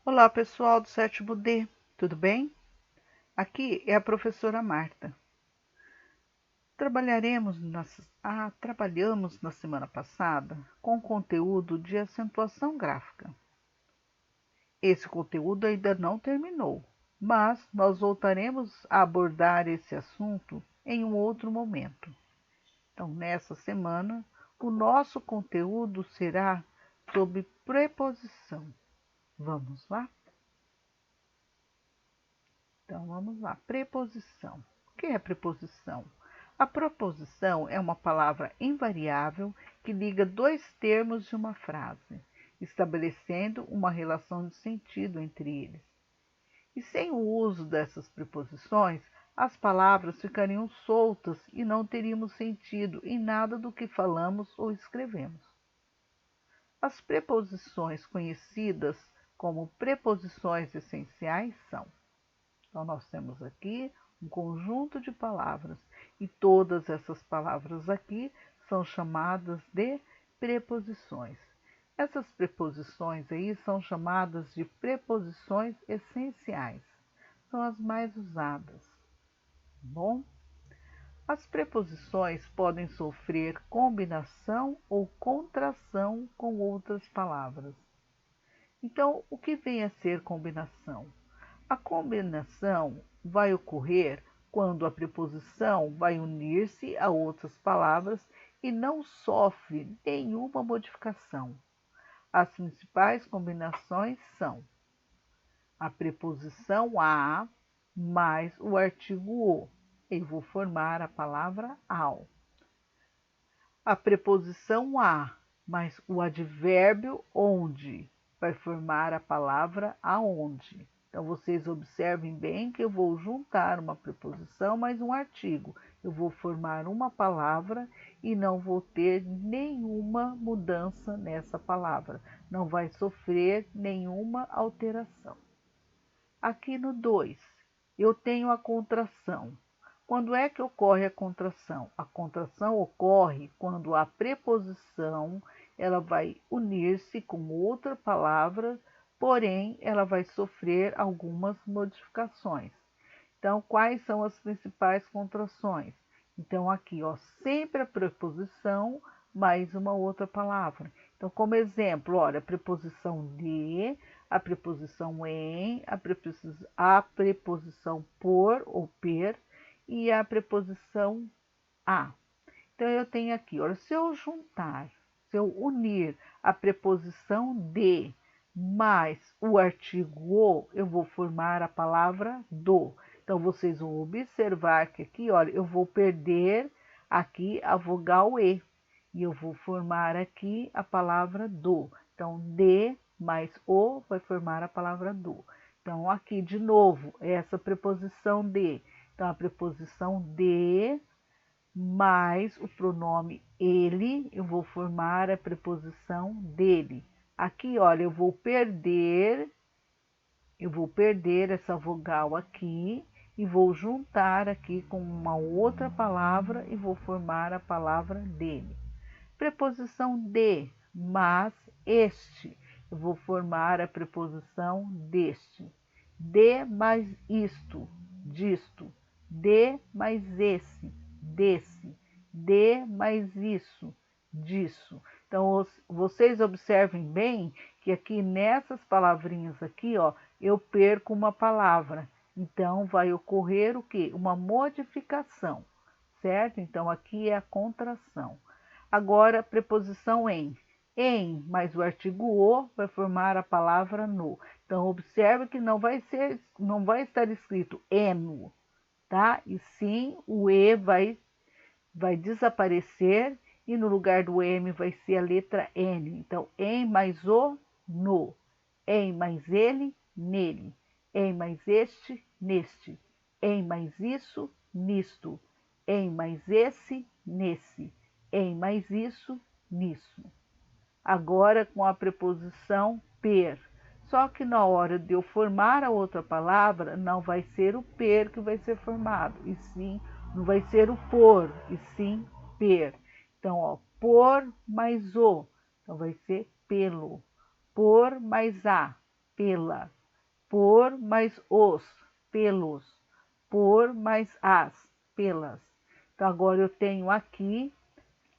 Olá, pessoal do sétimo D, tudo bem? Aqui é a professora Marta. Trabalhamos na semana passada com conteúdo de acentuação gráfica. Esse conteúdo ainda não terminou, mas nós voltaremos a abordar esse assunto em um outro momento. Então, nessa semana, o nosso conteúdo será sobre preposição. Vamos lá? Então, vamos lá. Preposição. O que é preposição? A proposição é uma palavra invariável que liga dois termos de uma frase, estabelecendo uma relação de sentido entre eles. E sem o uso dessas preposições, as palavras ficariam soltas e não teríamos sentido em nada do que falamos ou escrevemos. As preposições conhecidas como preposições essenciais são: então, nós temos aqui um conjunto de palavras e todas essas palavras aqui são chamadas de preposições. Essas preposições aí são chamadas de preposições essenciais, são as mais usadas. Bom, as preposições podem sofrer combinação ou contração com outras palavras. Então, o que vem a ser combinação? A combinação vai ocorrer quando a preposição vai unir-se a outras palavras e não sofre nenhuma modificação. As principais combinações são a preposição a mais o artigo o. Eu vou formar a palavra ao. A preposição a mais o advérbio onde vai formar a palavra aonde. Então, vocês observem bem que eu vou juntar uma preposição mais um artigo. Eu vou formar uma palavra e não vou ter nenhuma mudança nessa palavra. Não vai sofrer nenhuma alteração. Aqui no 2, eu tenho a contração. Quando é que ocorre a contração? A contração ocorre quando a preposição ela vai unir-se com outra palavra, porém ela vai sofrer algumas modificações. Então, quais são as principais contrações? Então, aqui, ó, sempre a preposição mais uma outra palavra. Então, como exemplo, olha, a preposição de, a preposição em, a preposição por ou per e a preposição a. Então, eu tenho aqui, olha, se eu juntar, se eu unir a preposição de mais o artigo o, eu vou formar a palavra do. Então, vocês vão observar que aqui, olha, eu vou perder aqui a vogal E. E eu vou formar aqui a palavra do. Então, de mais o vai formar a palavra do. Então, aqui, de novo, essa preposição de. Então, a preposição de mais o pronome ele, eu vou formar a preposição dele. Aqui, olha, eu vou perder essa vogal aqui e vou juntar aqui com uma outra palavra e vou formar a palavra dele. Preposição de, mas este, eu vou formar a preposição deste. De mais isto, disto. De mais esse, desse. De mais isso, disso. Então, vocês observem bem que aqui nessas palavrinhas aqui, ó, eu perco uma palavra. Então, vai ocorrer o quê? Uma modificação, certo? Então, aqui é a contração. Agora, preposição em. Em mais o artigo o vai formar a palavra no. Então, observe que não vai estar escrito eno, tá? E sim, o e vai desaparecer e no lugar do M vai ser a letra N. Então, em mais o, no. Em mais ele, nele. Em mais este, neste. Em mais isso, nisto. Em mais esse, nesse. Em mais isso, nisso. Agora com a preposição per. Só que na hora de eu formar a outra palavra, não vai ser o per que vai ser formado, e sim, não vai ser o por, e sim per. Então, ó, por mais o, então vai ser pelo. Por mais a, pela. Por mais os, pelos. Por mais as, pelas. Então, agora eu tenho aqui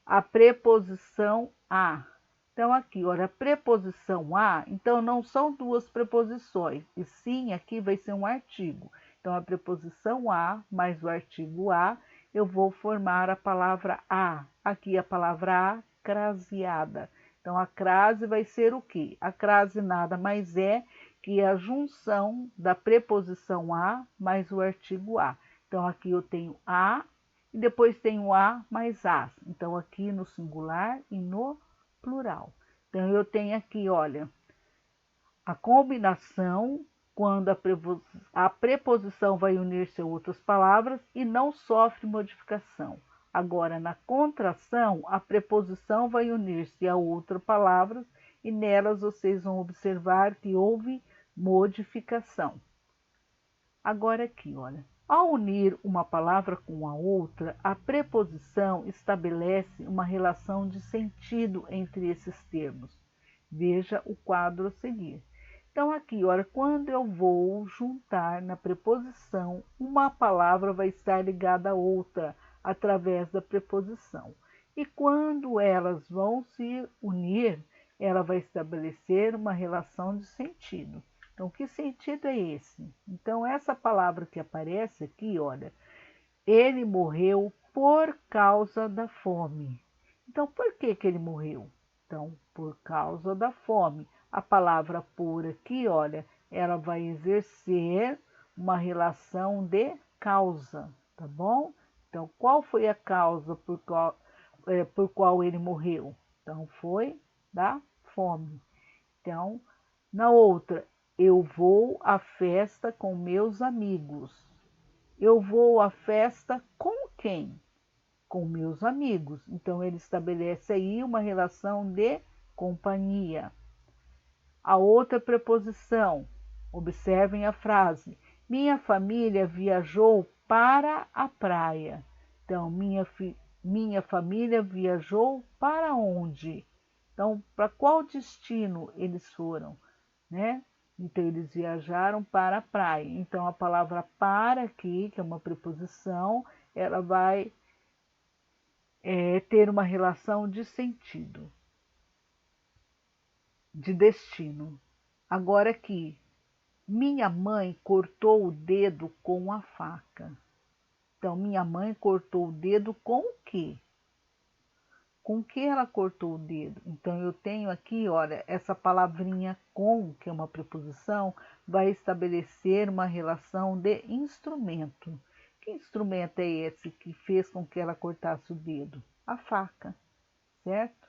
a preposição a. Então, aqui, olha, a preposição a, então não são duas preposições, e sim, aqui vai ser um artigo. Então, a preposição a mais o artigo a, eu vou formar a palavra a. Aqui a palavra a, craseada. Então, a crase vai ser o quê? A crase nada mais é que a junção da preposição a mais o artigo a. Então, aqui eu tenho a e depois tenho a mais as. Então, aqui no singular e no plural. Então, eu tenho aqui, olha, a combinação quando a preposição vai unir-se a outras palavras e não sofre modificação. Agora, na contração, a preposição vai unir-se a outras palavras e nelas vocês vão observar que houve modificação. Agora aqui, olha. Ao unir uma palavra com a outra, a preposição estabelece uma relação de sentido entre esses termos. Veja o quadro a seguir. Então, aqui, olha, quando eu vou juntar na preposição, uma palavra vai estar ligada a outra através da preposição. E quando elas vão se unir, ela vai estabelecer uma relação de sentido. Então, que sentido é esse? Então, essa palavra que aparece aqui, olha, ele morreu por causa da fome. Então, por que ele morreu? Então, por causa da fome. A palavra por aqui, olha, ela vai exercer uma relação de causa, tá bom? Então, qual foi a causa por qual ele morreu? Então, foi da fome. Então, na outra, eu vou à festa com meus amigos. Eu vou à festa com quem? Com meus amigos. Então, ele estabelece aí uma relação de companhia. A outra preposição, observem a frase. Minha família viajou para a praia. Então, minha família viajou para onde? Então, para qual destino eles foram, né? Então, eles viajaram para a praia. Então, a palavra para aqui, que é uma preposição, ela vai ter uma relação de sentido, de destino. Agora aqui, minha mãe cortou o dedo com a faca. Então, minha mãe cortou o dedo com o quê? Com que ela cortou o dedo? Então, eu tenho aqui, olha, essa palavrinha com, que é uma preposição, vai estabelecer uma relação de instrumento. Que instrumento é esse que fez com que ela cortasse o dedo? A faca, certo?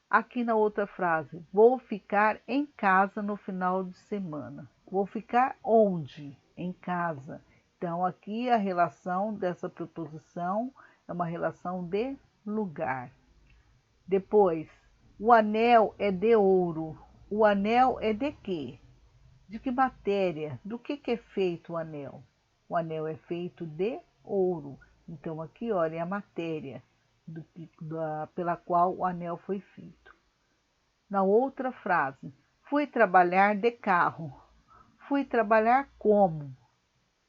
Aqui na outra frase, vou ficar em casa no final de semana. Vou ficar onde? Em casa. Então, aqui a relação dessa preposição é uma relação de lugar. Depois, o anel é de ouro. O anel é de quê? De que matéria? Do que é feito o anel? O anel é feito de ouro. Então, aqui, olha, é a matéria pela qual o anel foi feito. Na outra frase, fui trabalhar de carro. Fui trabalhar como?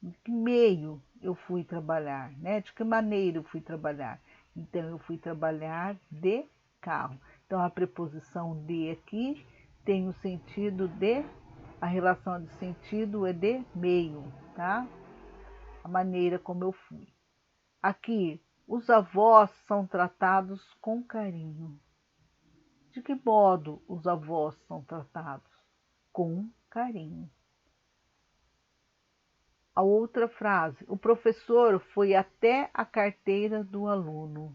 De que meio eu fui trabalhar, né? De que maneira eu fui trabalhar? Então, eu fui trabalhar de carro. Então, a preposição de aqui tem o sentido de, a relação de sentido é de meio, tá? A maneira como eu fui. Aqui, os avós são tratados com carinho. De que modo os avós são tratados? Com carinho. A outra frase, o professor foi até a carteira do aluno.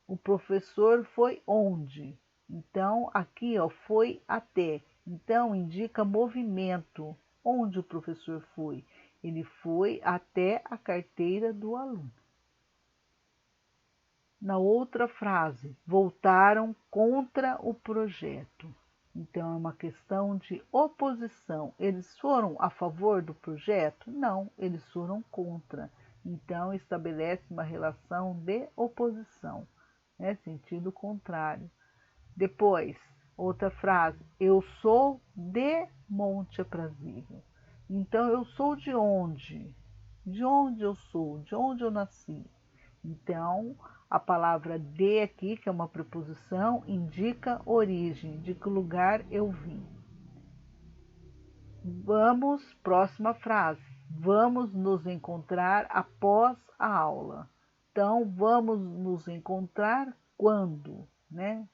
O professor foi onde? Então, aqui, ó, foi até. Então, indica movimento. Onde o professor foi? Ele foi até a carteira do aluno. Na outra frase, voltaram contra o projeto. Então, é uma questão de oposição. Eles foram a favor do projeto? Não, eles foram contra. Então, estabelece uma relação de oposição, né? Sentido contrário. Depois, Outra frase, eu sou de Monte Aprazível. Então, eu sou de onde? De onde eu sou? De onde eu nasci? Então, a palavra de aqui, que é uma preposição, indica origem, de que lugar eu vim. Vamos, próxima frase. Vamos nos encontrar após a aula. Então, vamos nos encontrar quando, né?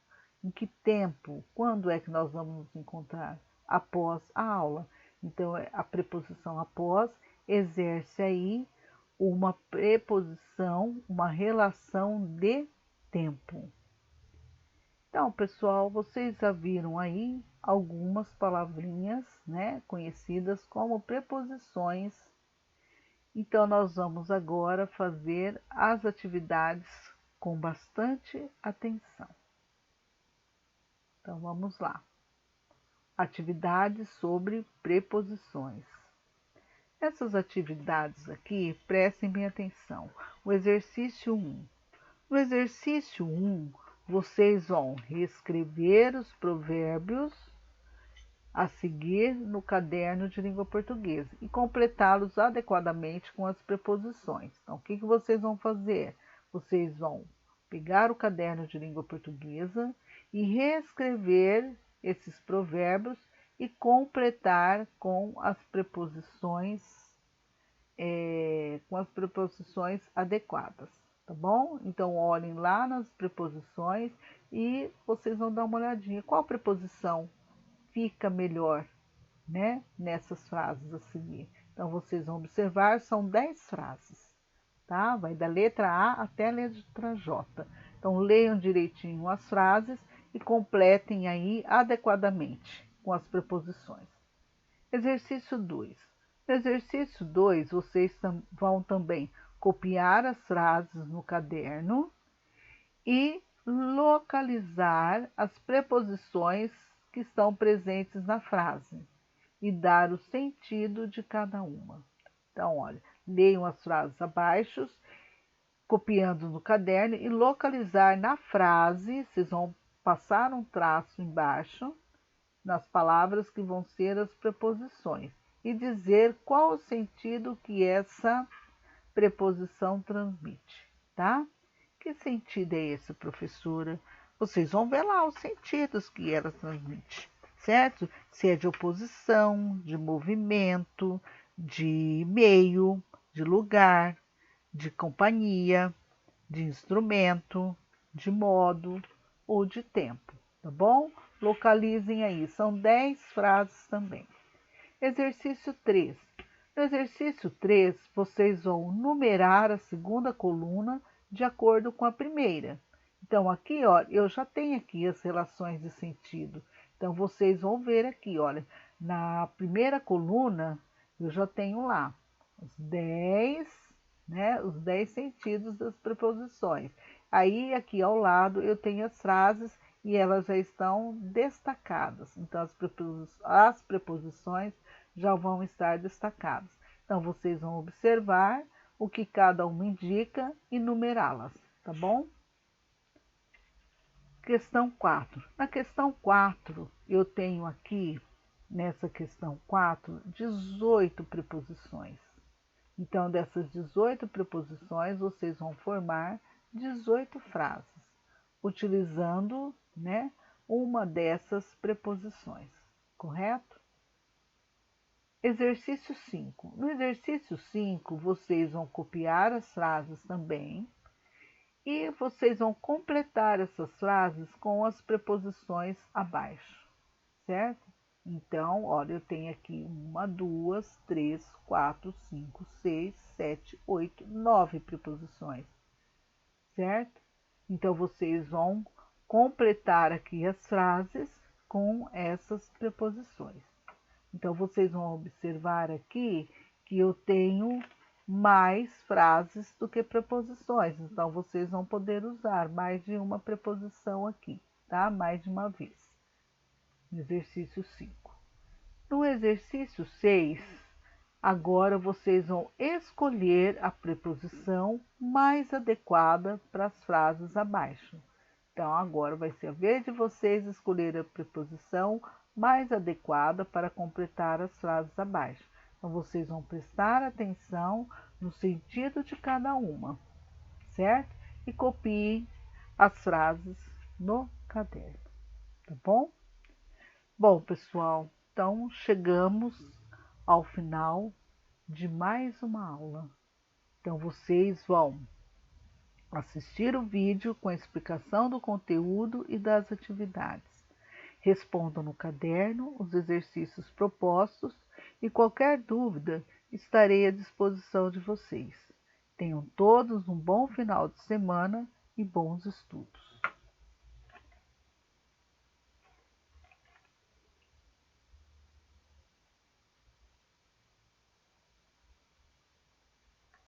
Em que tempo? Quando é que nós vamos nos encontrar? Após a aula. Então, a preposição após exerce aí uma preposição, uma relação de tempo. Então, pessoal, vocês já viram aí algumas palavrinhas, né, conhecidas como preposições. Então, nós vamos agora fazer as atividades com bastante atenção. Então, vamos lá. Atividades sobre preposições. Essas atividades aqui, prestem bem atenção. O exercício 1. No exercício 1, vocês vão reescrever os provérbios a seguir no caderno de língua portuguesa e completá-los adequadamente com as preposições. Então, o que vocês vão fazer? Vocês vão pegar o caderno de língua portuguesa e reescrever esses provérbios e completar com as preposições adequadas, tá bom? Então, olhem lá nas preposições e vocês vão dar uma olhadinha. Qual preposição fica melhor, né, nessas frases a seguir? Então, vocês vão observar, são 10 frases, tá? Vai da letra A até a letra J. Então, leiam direitinho as frases e completem aí adequadamente com as preposições. Exercício 2. No exercício 2, vocês vão também copiar as frases no caderno e localizar as preposições que estão presentes na frase e dar o sentido de cada uma. Então, olha, leiam as frases abaixo, copiando no caderno e localizar na frase, vocês vão passar um traço embaixo nas palavras que vão ser as preposições e dizer qual o sentido que essa preposição transmite, tá? Que sentido é esse, professora? Vocês vão ver lá os sentidos que ela transmite, certo? Se é de oposição, de movimento, de meio, de lugar, de companhia, de instrumento, de modo ou de tempo, tá bom? Localizem aí, são 10 frases também. Exercício 3. No exercício 3, vocês vão numerar a segunda coluna de acordo com a primeira. Então, aqui, ó, eu já tenho aqui as relações de sentido. Então, vocês vão ver aqui, olha, na primeira coluna, eu já tenho lá os 10, né, os 10 sentidos das preposições. Aí, aqui ao lado, eu tenho as frases e elas já estão destacadas. Então, as preposições já vão estar destacadas. Então, vocês vão observar o que cada uma indica e numerá-las, tá bom? Questão 4. Na questão 4, eu tenho aqui, nessa questão 4, 18 preposições. Então, dessas 18 preposições, vocês vão formar 18 frases, utilizando, né, uma dessas preposições, correto? Exercício 5. No exercício 5, vocês vão copiar as frases também e vocês vão completar essas frases com as preposições abaixo, certo? Então, olha, eu tenho aqui 1, 2, 3, 4, 5, 6, 7, 8, 9 preposições, certo? Então, vocês vão completar aqui as frases com essas preposições. Então, vocês vão observar aqui que eu tenho mais frases do que preposições. Então, vocês vão poder usar mais de uma preposição aqui, tá? Mais de uma vez. No exercício 5. No exercício 6, agora vocês vão escolher a preposição mais adequada para as frases abaixo. Então, agora vai ser a vez de vocês escolher a preposição mais adequada para completar as frases abaixo. Então, vocês vão prestar atenção no sentido de cada uma, certo? E copiem as frases no caderno, tá bom? Bom, pessoal, então chegamos ao final de mais uma aula. Então, vocês vão assistir o vídeo com a explicação do conteúdo e das atividades. Respondam no caderno os exercícios propostos e qualquer dúvida estarei à disposição de vocês. Tenham todos um bom final de semana e bons estudos.